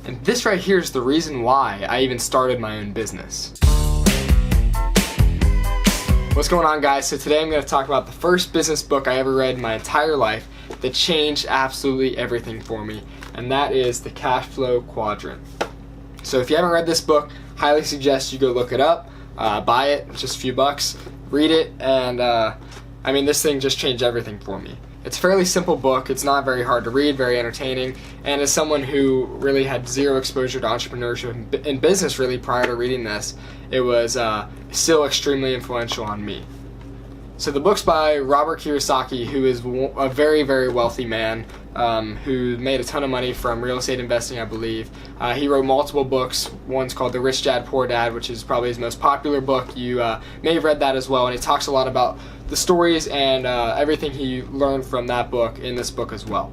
And this right here is the reason why I even started my own business. What's going on, guys? So today I'm going to talk about the first business book I ever read in my entire life that changed absolutely everything for me, and that is The Cash Flow Quadrant. So if you haven't read this book, highly suggest you go look it up, buy it, it's just a few bucks, read it, and this thing just changed everything for me. It's a fairly simple book, it's not very hard to read, very entertaining, and as someone who really had zero exposure to entrepreneurship and business really prior to reading this, it was still extremely influential on me. So the book's by Robert Kiyosaki, who is a very, very wealthy man who made a ton of money from real estate investing, I believe. He wrote multiple books. One's called The Rich Dad, Poor Dad, which is probably his most popular book. You may have read that as well, and he talks a lot about the stories and everything he learned from that book in this book as well.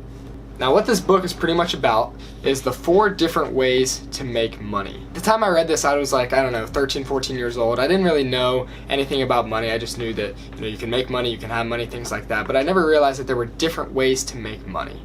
Now, what this book is pretty much about is the 4 different ways to make money. At the time I read this, I was like, 13, 14 years old. I didn't really know anything about money. I just knew that you can make money, you can have money, things like that. But I never realized that there were different ways to make money.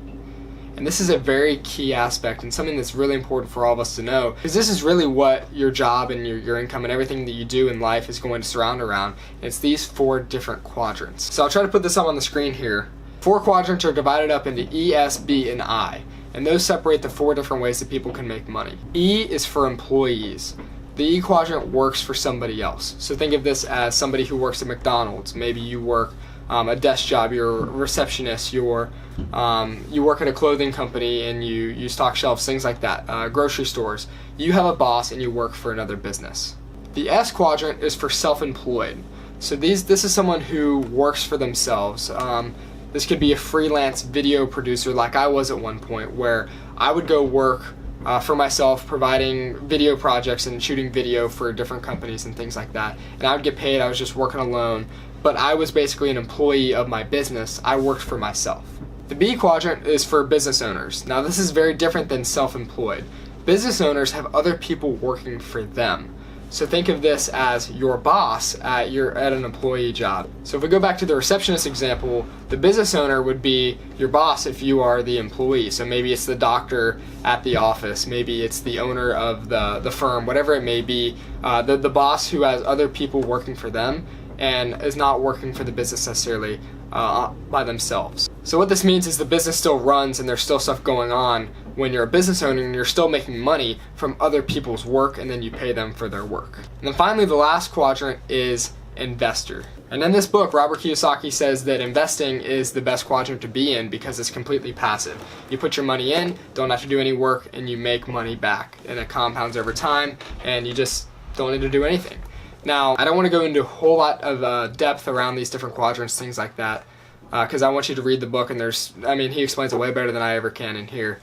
And this is a very key aspect and something that's really important for all of us to know, because this is really what your job and your income and everything that you do in life is going to surround around. And it's these 4 different quadrants. So I'll try to put this up on the screen here. 4 quadrants are divided up into E, S, B, and I, and those separate the 4 different ways that people can make money. E is for employees. The E quadrant works for somebody else. So think of this as somebody who works at McDonald's. Maybe you work a desk job, you're a receptionist, you work at a clothing company and you stock shelves, things like that, grocery stores. You have a boss and you work for another business. The S quadrant is for self-employed. So this is someone who works for themselves. This could be a freelance video producer like I was at one point, where I would go work for myself providing video projects and shooting video for different companies and things like that. And I would get paid, I was just working alone, but I was basically an employee of my business. I worked for myself. The B quadrant is for business owners. Now this is very different than self-employed. Business owners have other people working for them. So think of this as your boss at an employee job. So if we go back to the receptionist example, the business owner would be your boss if you are the employee. So maybe it's the doctor at the office, maybe it's the owner of the firm, whatever it may be, the boss who has other people working for them and is not working for the business necessarily by themselves. So what this means is the business still runs and there's still stuff going on when you're a business owner and you're still making money from other people's work, and then you pay them for their work. And then finally, the last quadrant is investor. And in this book, Robert Kiyosaki says that investing is the best quadrant to be in because it's completely passive. You put your money in, don't have to do any work, and you make money back. And it compounds over time, and you just don't need to do anything. Now, I don't want to go into a whole lot of depth around these different quadrants, things like that, because I want you to read the book, and he explains it way better than I ever can in here.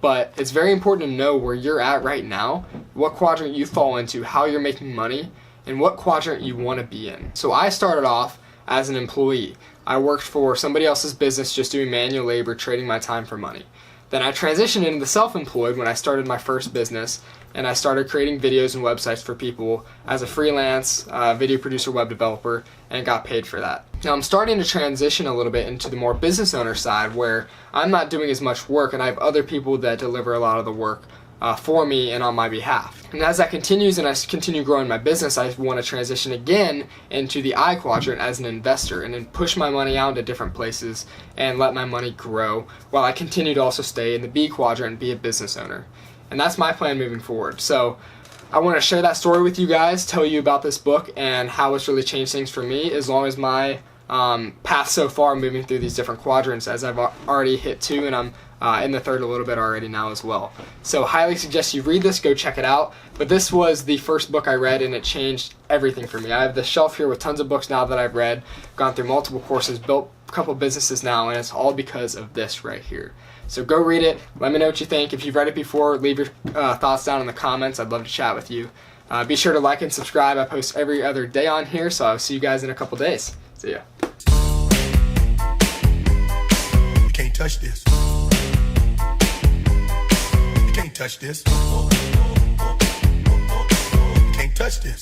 But it's very important to know where you're at right now, what quadrant you fall into, how you're making money, and what quadrant you want to be in. So I started off as an employee. I worked for somebody else's business just doing manual labor, trading my time for money. Then I transitioned into the self-employed when I started my first business, and I started creating videos and websites for people as a freelance video producer, web developer, and got paid for that. Now I'm starting to transition a little bit into the more business owner side, where I'm not doing as much work and I have other people that deliver a lot of the work for me and on my behalf. And as that continues and I continue growing my business, I want to transition again into the I quadrant as an investor and then push my money out into different places and let my money grow while I continue to also stay in the B quadrant and be a business owner. And that's my plan moving forward. So I want to share that story with you guys, tell you about this book and how it's really changed things for me, as long as my path so far moving through these different quadrants, as I've already hit 2 and I'm in the 3rd a little bit already now as well. So highly suggest you read this, go check it out. But this was the first book I read and it changed everything for me. I have this shelf here with tons of books now that I've read, gone through multiple courses, built a couple businesses now, and it's all because of this right here. So go read it, let me know what you think. If you've read it before, leave your thoughts down in the comments. I'd love to chat with you. Be sure to like and subscribe. I post every other day on here, so I'll see you guys in a couple days. See ya. You can't touch this. You can't touch this. You can't touch this.